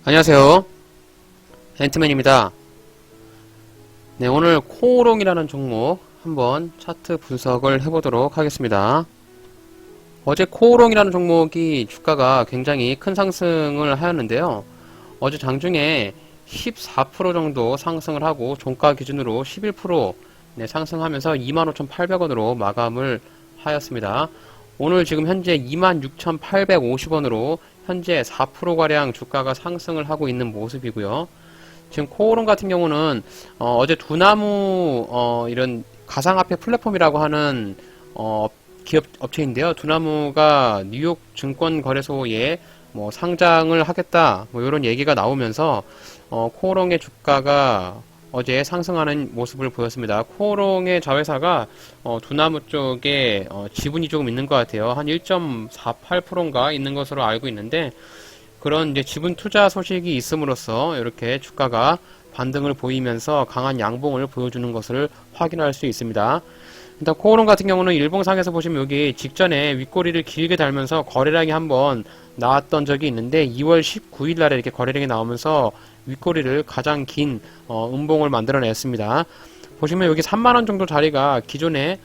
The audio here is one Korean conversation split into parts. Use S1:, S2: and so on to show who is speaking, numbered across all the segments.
S1: 안녕하세요. 앤트맨입니다. 네, 오늘 코오롱이라는 종목 한번 차트 분석을 해보도록 하겠습니다. 어제 코오롱이라는 종목이 주가가 굉장히 큰 상승을 하였는데요. 어제 장중에 14% 정도 상승을 하고 종가 기준으로 11% 상승하면서 25,800원으로 마감을 하였습니다. 오늘 지금 현재 26,850원으로 현재 4%가량 주가가 상승을 하고 있는 모습이고요. 지금 코오롱 같은 경우는 어제 두나무 이런 가상화폐 플랫폼이라고 하는 기업 업체인데요. 두나무가 뉴욕 증권거래소에 뭐 상장을 하겠다 뭐 이런 얘기가 나오면서 코오롱의 주가가 어제 상승하는 모습을 보였습니다. 코오롱의 자회사가 두나무 쪽에 지분이 조금 있는 것 같아요. 한 1.48%인가 있는 것으로 알고 있는데 그런 이제 지분 투자 소식이 있음으로써 이렇게 주가가 반등을 보이면서 강한 양봉을 보여주는 것을 확인할 수 있습니다. 일단 코오롱 같은 경우는 일봉상에서 보시면 여기 직전에 윗꼬리를 길게 달면서 거래량이 한번 나왔던 적이 있는데 2월 19일 날에 이렇게 거래량이 나오면서 윗꼬리를 가장 긴 음봉을 만들어냈습니다. 보시면 여기 3만원 정도 자리가 기존에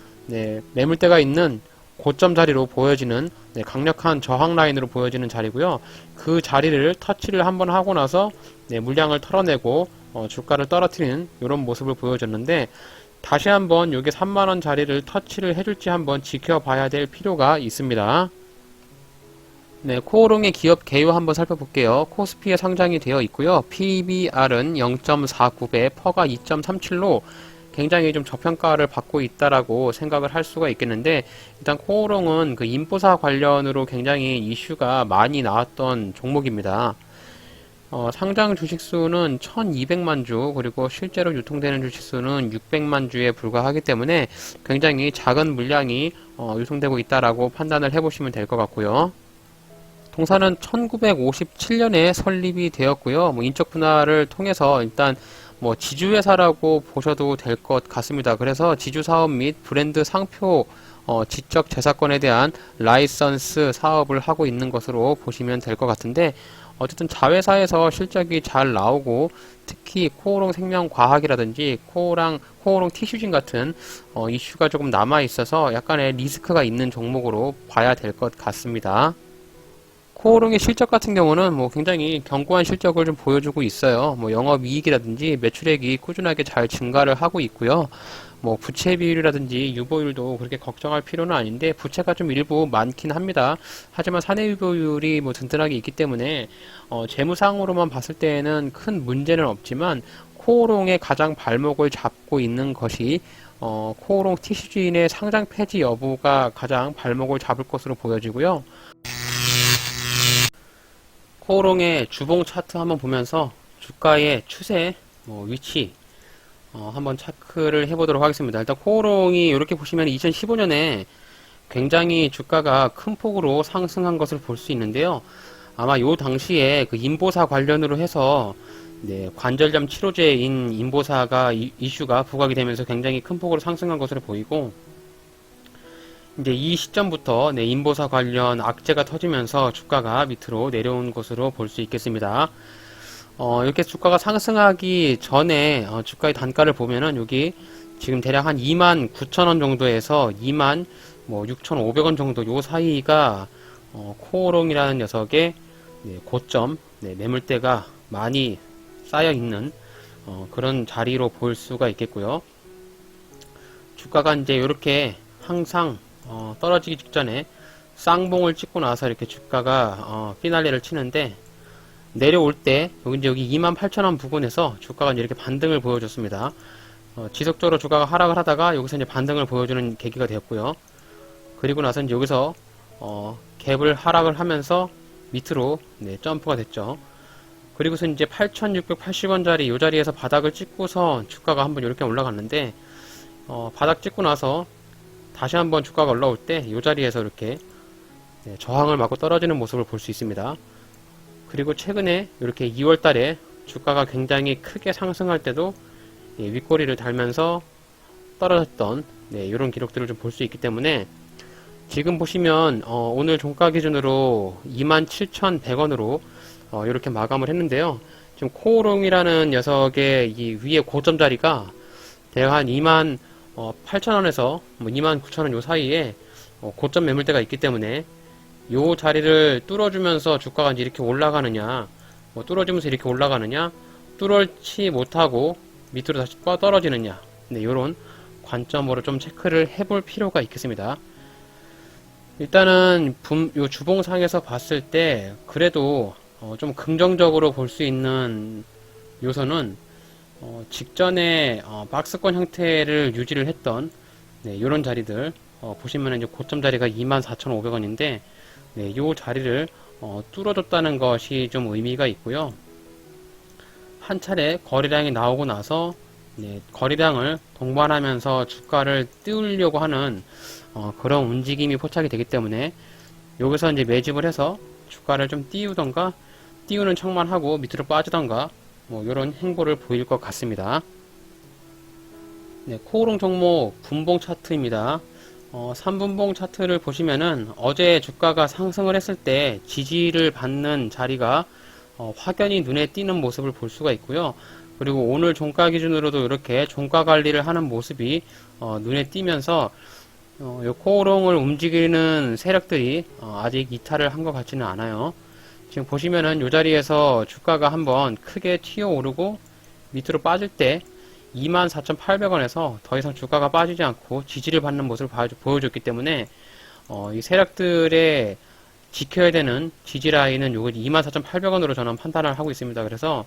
S1: 매물대가 있는 고점 자리로 보여지는 강력한 저항 라인으로 보여지는 자리고요. 그 자리를 터치를 한번 하고 나서 물량을 털어내고 주가를 떨어뜨리는 이런 모습을 보여줬는데 다시 한번 여기 3만원 자리를 터치를 해줄지 한번 지켜봐야 될 필요가 있습니다. 네, 코오롱의 기업 개요 한번 살펴볼게요. 코스피에 상장이 되어 있고요. PBR은 0.49배, 퍼가 2.37로 굉장히 좀 저평가를 받고 있다라고 생각을 할 수가 있겠는데 일단 코오롱은 그 인보사 관련으로 굉장히 이슈가 많이 나왔던 종목입니다. 상장 주식수는 1200만 주 그리고 실제로 유통되는 주식수는 600만 주에 불과하기 때문에 굉장히 작은 물량이 유통되고 있다라고 판단을 해보시면 될 것 같고요. 동사는 1957년에 설립이 되었고요. 뭐 인적 분할을 통해서 일단 뭐 지주회사라고 보셔도 될 것 같습니다. 그래서 지주사업 및 브랜드 상표 지적 재산권에 대한 라이선스 사업을 하고 있는 것으로 보시면 될 것 같은데 어쨌든 자회사에서 실적이 잘 나오고 특히 코오롱 생명과학이라든지 코오롱 티슈진 같은 이슈가 조금 남아 있어서 약간의 리스크가 있는 종목으로 봐야 될 것 같습니다. 코오롱의 실적 같은 경우는 뭐 굉장히 견고한 실적을 좀 보여주고 있어요. 뭐 영업이익이라든지 매출액이 꾸준하게 잘 증가를 하고 있고요. 뭐 부채 비율이라든지 유보율도 그렇게 걱정할 필요는 아닌데 부채가 좀 일부 많긴 합니다. 하지만 사내 유보율이 뭐 든든하게 있기 때문에 재무상으로만 봤을 때에는 큰 문제는 없지만 코오롱의 가장 발목을 잡고 있는 것이 코오롱 티슈진의 상장 폐지 여부가 가장 발목을 잡을 것으로 보여지고요. 코오롱의 주봉 차트 한번 보면서 주가의 추세, 위치 한번 체크를 해보도록 하겠습니다. 일단 코오롱이 이렇게 보시면 2015년에 굉장히 주가가 큰 폭으로 상승한 것을 볼 수 있는데요. 아마 요 당시에 그 인보사 관련으로 해서 관절염 치료제인 인보사가 이슈가 부각이 되면서 굉장히 큰 폭으로 상승한 것으로 보이고 이제 이 시점부터 인보사 관련 악재가 터지면서 주가가 밑으로 내려온 것으로 볼 수 있겠습니다. 이렇게 주가가 상승하기 전에 주가의 단가를 보면은 여기 지금 대략 한 29,000원 정도에서 26,500원 정도 요 사이가 코오롱이라는 녀석의 고점 매물대가 많이 쌓여 있는 그런 자리로 볼 수가 있겠고요. 주가가 이제 이렇게 항상 떨어지기 직전에 쌍봉을 찍고 나서 이렇게 주가가 피날레를 치는데 내려올 때 여기 28,000원 부근에서 주가가 이제 이렇게 반등을 보여줬습니다. 지속적으로 주가가 하락을 하다가 여기서 이제 반등을 보여주는 계기가 되었고요. 그리고 나서 이제 여기서 갭을 하락을 하면서 밑으로 점프가 됐죠. 그리고서 이제 8,680원짜리 이 자리에서 바닥을 찍고서 주가가 한번 이렇게 올라갔는데 바닥 찍고 나서 다시 한번 주가가 올라올 때 이 자리에서 이렇게 저항을 맞고 떨어지는 모습을 볼 수 있습니다. 그리고 최근에 이렇게 2월 달에 주가가 굉장히 크게 상승할 때도 윗꼬리를 달면서 떨어졌던 이런 기록들을 좀 볼 수 있기 때문에 지금 보시면 오늘 종가 기준으로 27,100원으로 이렇게 마감을 했는데요. 지금 코오롱이라는 녀석의 이 위에 고점 자리가 대략 한 28,000원에서 뭐 29,000원 요 사이에 고점 매물대가 있기 때문에 요 자리를 뚫어주면서 주가가 이제 이렇게 올라가느냐, 뚫어주면서 이렇게 올라가느냐, 뚫지 못하고 밑으로 다시 떨어지느냐, 네, 요런 관점으로 좀 체크를 해볼 필요가 있겠습니다. 일단은 요 주봉상에서 봤을 때 그래도 좀 긍정적으로 볼 수 있는 요소는 직전에 박스권 형태를 유지를 했던 네, 요런 자리들 보시면 이제 고점 자리가 24,500원인데 네, 요 자리를 뚫어줬다는 것이 좀 의미가 있고요. 한 차례 거래량이 나오고 나서 네, 거래량을 동반하면서 주가를 띄우려고 하는 그런 움직임이 포착이 되기 때문에 여기서 이제 매집을 해서 주가를 좀 띄우던가 띄우는 척만 하고 밑으로 빠지던가 뭐 이런 행보를 보일 것 같습니다. 네, 코오롱 종목 분봉 차트입니다. 3분봉 차트를 보시면은 어제 주가가 상승을 했을 때 지지를 받는 자리가 확연히 눈에 띄는 모습을 볼 수가 있고요. 그리고 오늘 종가 기준으로도 이렇게 종가 관리를 하는 모습이 눈에 띄면서 요 코오롱을 움직이는 세력들이 아직 이탈을 한 것 같지는 않아요. 지금 보시면은 요 자리에서 주가가 한번 크게 튀어 오르고 밑으로 빠질 때 24,800원에서 더 이상 주가가 빠지지 않고 지지를 받는 모습을 보여줬기 때문에 이 세력들의 지켜야 되는 지지 라인은 요거 24,800원으로 저는 판단을 하고 있습니다. 그래서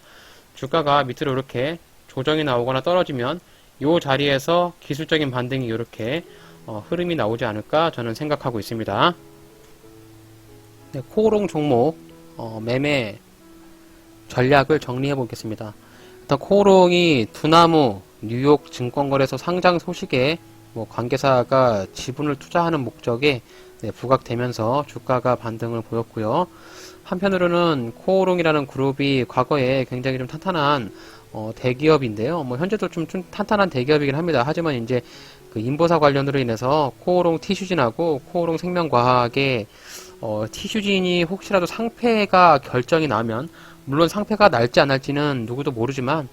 S1: 주가가 밑으로 이렇게 조정이 나오거나 떨어지면 요 자리에서 기술적인 반등이 이렇게 흐름이 나오지 않을까 저는 생각하고 있습니다. 네, 코오롱 종목 매매 전략을 정리해 보겠습니다. 일단 코오롱이 두나무 뉴욕 증권거래소 상장 소식에 관계사가 지분을 투자하는 목적에 네, 부각되면서 주가가 반등을 보였고요. 한편으로는 코오롱이라는 그룹이 과거에 굉장히 좀 탄탄한 대기업인데요. 현재도 좀 탄탄한 대기업이긴 합니다. 하지만 이제 그 인보사 관련으로 인해서 코오롱 티슈진하고 코오롱 생명과학의 티슈진이 혹시라도 상패가 결정이 나면, 물론 상패가 날지 안 날지는 누구도 모르지만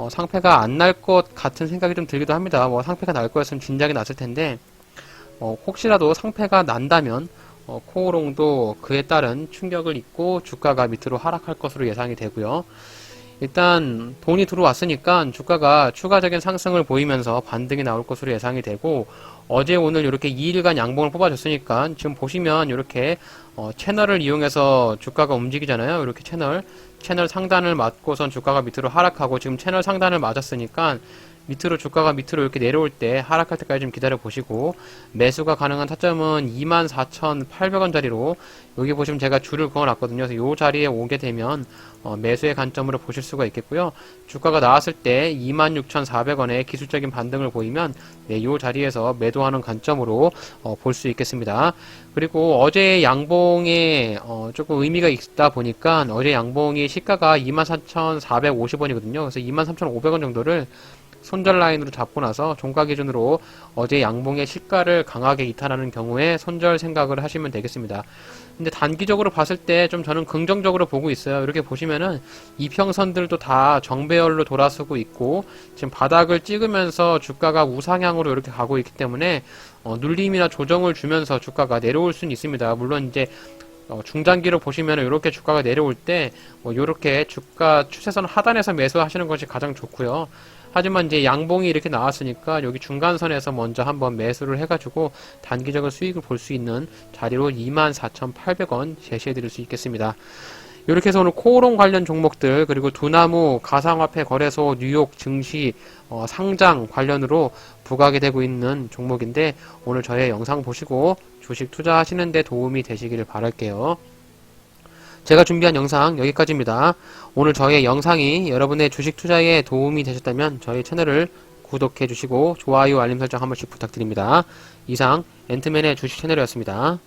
S1: 상패가 안 날 것 같은 생각이 좀 들기도 합니다. 상패가 날 거였으면 진작에 났을 텐데 혹시라도 상패가 난다면 코오롱도 그에 따른 충격을 입고 주가가 밑으로 하락할 것으로 예상이 되고요. 일단 돈이 들어왔으니까 주가가 추가적인 상승을 보이면서 반등이 나올 것으로 예상이 되고, 어제 오늘 이렇게 2일간 양봉을 뽑아줬으니까 지금 보시면 이렇게 채널을 이용해서 주가가 움직이잖아요. 이렇게 채널 상단을 맞고선 주가가 밑으로 하락하고, 지금 채널 상단을 맞았으니까 주가가 밑으로 이렇게 내려올 때 하락할 때까지 좀 기다려 보시고, 매수가 가능한 타점은 24,800원 자리로 여기 보시면 제가 줄을 그어 놨거든요. 그래서 이 자리에 오게 되면 매수의 관점으로 보실 수가 있겠고요. 주가가 나왔을 때 26,400원의 기술적인 반등을 보이면 네, 이 자리에서 매도하는 관점으로 볼 수 있겠습니다. 그리고 어제 양봉에 조금 의미가 있다 보니까 어제 양봉이 시가가 24,450원이거든요. 그래서 23,500원 정도를 손절 라인으로 잡고 나서 종가 기준으로 어제 양봉의 시가를 강하게 이탈하는 경우에 손절 생각을 하시면 되겠습니다. 근데 단기적으로 봤을 때 좀 저는 긍정적으로 보고 있어요. 이렇게 보시면은 이평선들도 다 정배열로 돌아서고 있고, 지금 바닥을 찍으면서 주가가 우상향으로 이렇게 가고 있기 때문에 눌림이나 조정을 주면서 주가가 내려올 수는 있습니다. 물론 이제 중장기로 보시면 이렇게 주가가 내려올 때 이렇게 주가 추세선 하단에서 매수하시는 것이 가장 좋고요. 하지만 이제 양봉이 이렇게 나왔으니까 여기 중간선에서 먼저 한번 매수를 해가지고 단기적인 수익을 볼 수 있는 자리로 24,800원 제시해 드릴 수 있겠습니다. 이렇게 해서 오늘 코오롱 관련 종목들, 그리고 두나무, 가상화폐 거래소, 뉴욕 증시 상장 관련으로 부각이 되고 있는 종목인데, 오늘 저의 영상 보시고 주식 투자하시는 데 도움이 되시기를 바랄게요. 제가 준비한 영상 여기까지입니다. 오늘 저의 영상이 여러분의 주식 투자에 도움이 되셨다면 저희 채널을 구독해 주시고 좋아요, 알림 설정 한 번씩 부탁드립니다. 이상 앤트맨의 주식 채널이었습니다.